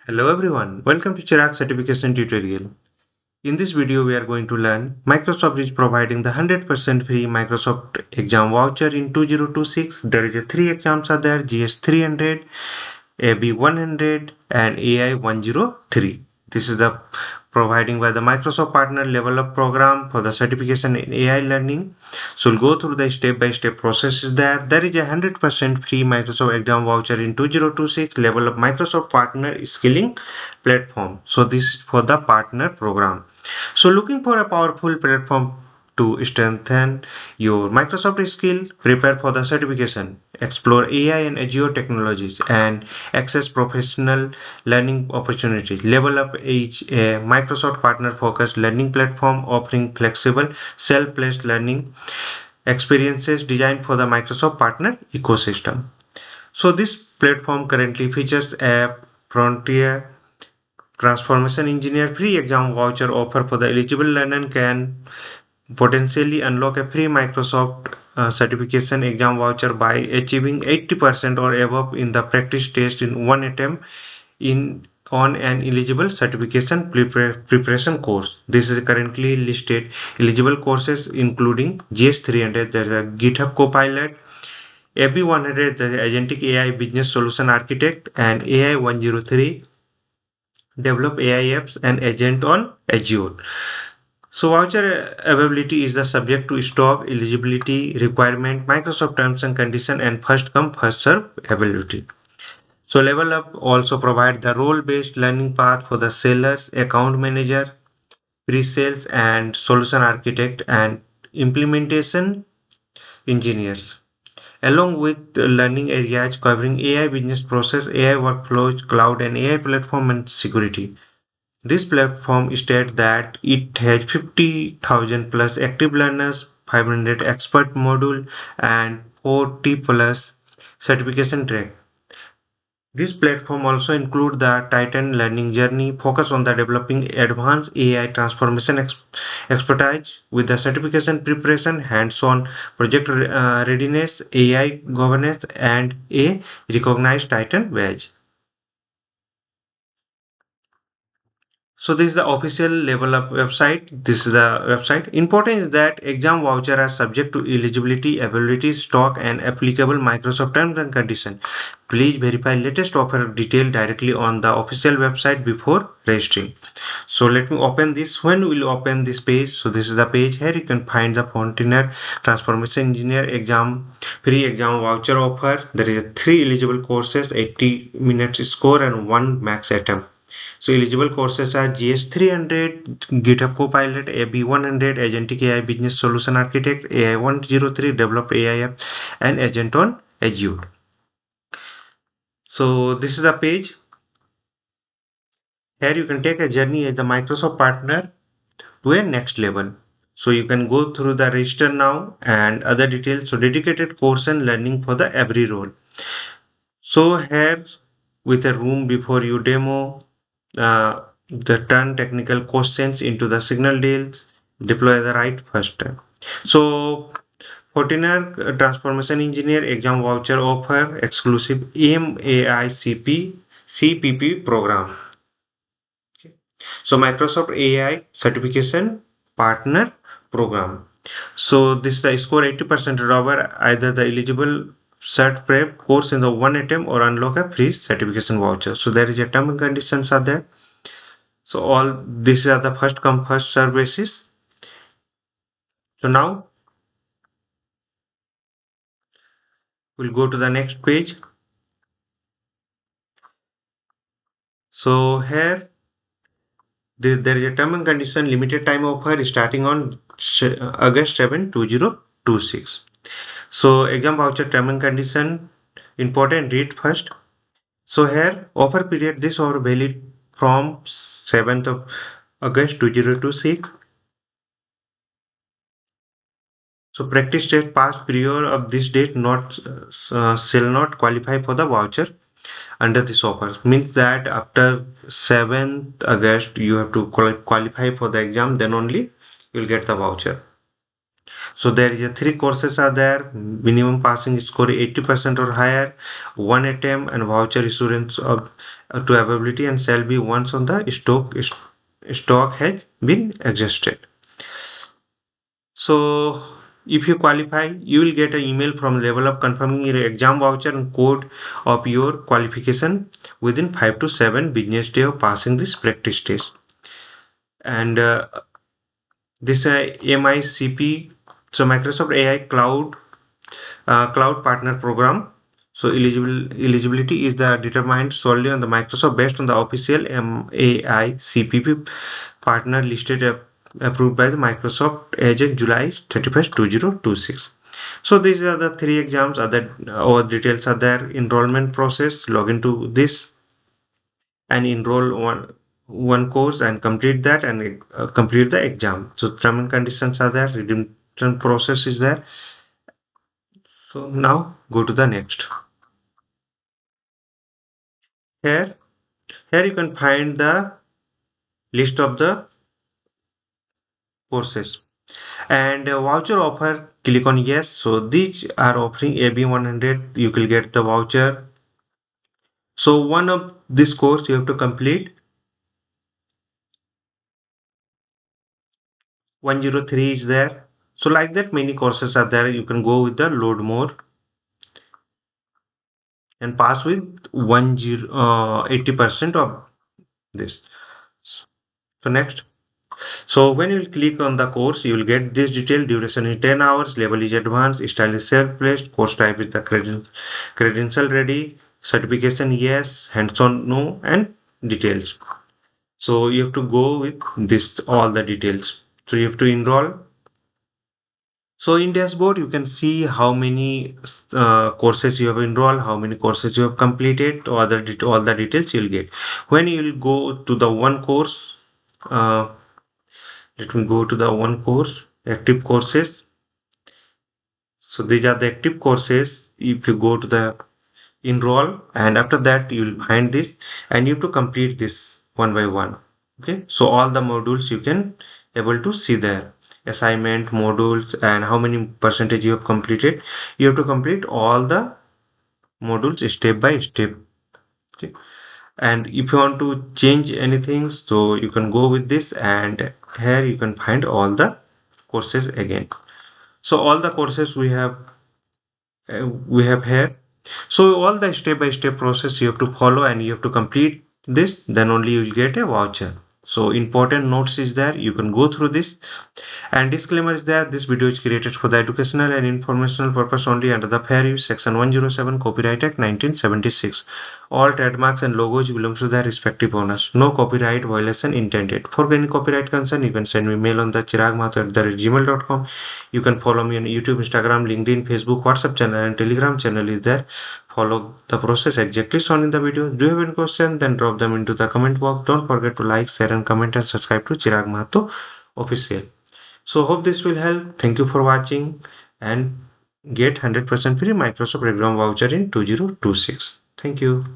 Hello everyone, welcome to Chirag certification tutorial. In this video we are going to learn Microsoft is providing the 100% free Microsoft exam voucher in 2026. There is a three exams are there: GS 300, AB 100 and AI 103. This is the providing by the Microsoft partner LevelUp program for the certification in AI learning. So we'll go through the step-by-step processes there. There is a 100% free Microsoft exam voucher in 2026 LevelUp Microsoft partner skilling platform. So this is for the partner program. So looking for a powerful platform to strengthen your Microsoft skill, prepare for the certification, explore AI and Azure technologies, and access professional learning opportunities. LevelUp is a Microsoft partner-focused learning platform offering flexible, self-paced learning experiences designed for the Microsoft partner ecosystem. So this platform currently features a frontier transformation engineer free exam voucher offer for the eligible learner can potentially unlock a free Microsoft certification exam voucher by achieving 80% or above in the practice test in one attempt in on an eligible certification preparation course. This is currently listed eligible courses including GS 300, there is a GitHub Copilot, AB 100, the Agentic AI Business Solution Architect, and AI 103 develop AI apps and agent on Azure. So voucher availability is the subject to stock, eligibility requirement, Microsoft terms and condition, and first come first serve availability. So LevelUp also provide the role-based learning path for the sellers, account manager, pre-sales, and solution architect and implementation engineers, along with learning areas covering AI business process, AI workflows, cloud, and AI platform and security. This platform states that it has 50,000 plus active learners, 500 expert module, and 40 plus certification track. This platform also includes the Titan learning journey, focus on the developing advanced AI transformation expertise with the certification preparation, hands-on project readiness, AI governance, and a recognized Titan badge. So this is the official LevelUp website. This is the website. Important is that exam voucher are subject to eligibility, availability, stock, and applicable Microsoft terms and conditions. Please verify latest offer detail directly on the official website before registering. So let me open this. When we will open this page, so this is the page. Here you can find the Fontiner Transformation Engineer exam free exam voucher offer. There is three eligible courses, 80 minutes score, and one max attempt. So eligible courses are GS 300, GitHub Copilot, AB 100, Agentic AI Business Solution Architect, AI 103, Developed AI App, and Agent on Azure. So this is the page. Here you can take a journey as a Microsoft partner to a next level. So you can go through the register now and other details. So dedicated course and learning for the every role. So here with a room before you demo, the turn technical questions into the signal deals, deploy the right first time. So Fortiner Transformation Engineer Exam Voucher Offer Exclusive EMAICP CPP program. Okay. So Microsoft AI Certification Partner Program. So this is the score 80% over either the eligible cert prep course in the one attempt or unlock a free certification voucher. So there is a term and conditions are there. So all these are the first come first serve basis. So now we'll go to the next page. So here there is a term and condition limited time offer starting on August 7, 2026. So exam voucher term and condition important read first. So here offer period this or valid from 7th of August 2026. So practice test passed prior of this date not shall not qualify for the voucher under this offer. Means that after 7th August you have to qualify for the exam, then only you will get the voucher. So there is a three courses are there. Minimum passing score 80% or higher, one attempt and voucher issuance of to availability and shall be once on the stock has been exhausted. So if you qualify, you will get an email from LevelUp confirming your exam voucher and code of your qualification within 5 to 7 business day of passing this practice test. And this MICP, so Microsoft AI Cloud Partner Program. So eligibility is the determined solely on the Microsoft based on the official MAICPP partner listed approved by the Microsoft as of July 31st, 2026. So these are the three exams. Other or details are there. Enrollment process. Log into this and enroll one course and complete that and complete the exam. So term and conditions are there. Redemption process is there. So now go to the next. Here, here you can find the list of the courses and voucher offer. Click on yes. So these are offering AB 100. You will get the voucher. So one of this course you have to complete. 103 is there. So like that, many courses are there. You can go with the load more and pass with 80% of this. So next. So when you click on the course, you will get this detail. Duration is 10 hours, level is advanced, style is self-placed, course type is the credential ready, certification yes, hands-on no, and details. So you have to go with this all the details. So you have to enroll. So in dashboard, you can see how many courses you have enrolled, how many courses you have completed, all the details you'll get. When you will go to the one course, uh, let me go to the one course, active courses. So these are the active courses. If you go to the enroll and after that you will find this and you have to complete this one by one. Okay. So all the modules you can able to see there. Assignment, modules and how many percentage you have completed. You have to complete all the modules step by step. Okay. And if you want to change anything, so you can go with this and here you can find all the courses again. So all the courses we have here. So all the step by step process you have to follow and you have to complete this, then only you will get a voucher. So important notes is there, you can go through this. And disclaimer is there, this video is created for the educational and informational purpose only under the Fair Use Section 107 Copyright Act 1976. All trademarks and logos belong to their respective owners. No copyright violation intended. For any copyright concern, you can send me mail on the chiragmahto@gmail.com. You can follow me on YouTube, Instagram, LinkedIn, Facebook, WhatsApp channel and Telegram channel is there. Follow the process exactly shown in the video. Do you have any question? Then drop them into the comment box. Don't forget to like, share and comment and subscribe to Chirag Mahto Official. So hope this will help. Thank you for watching and get 100% free Microsoft Exam Voucher in 2026. Thank you.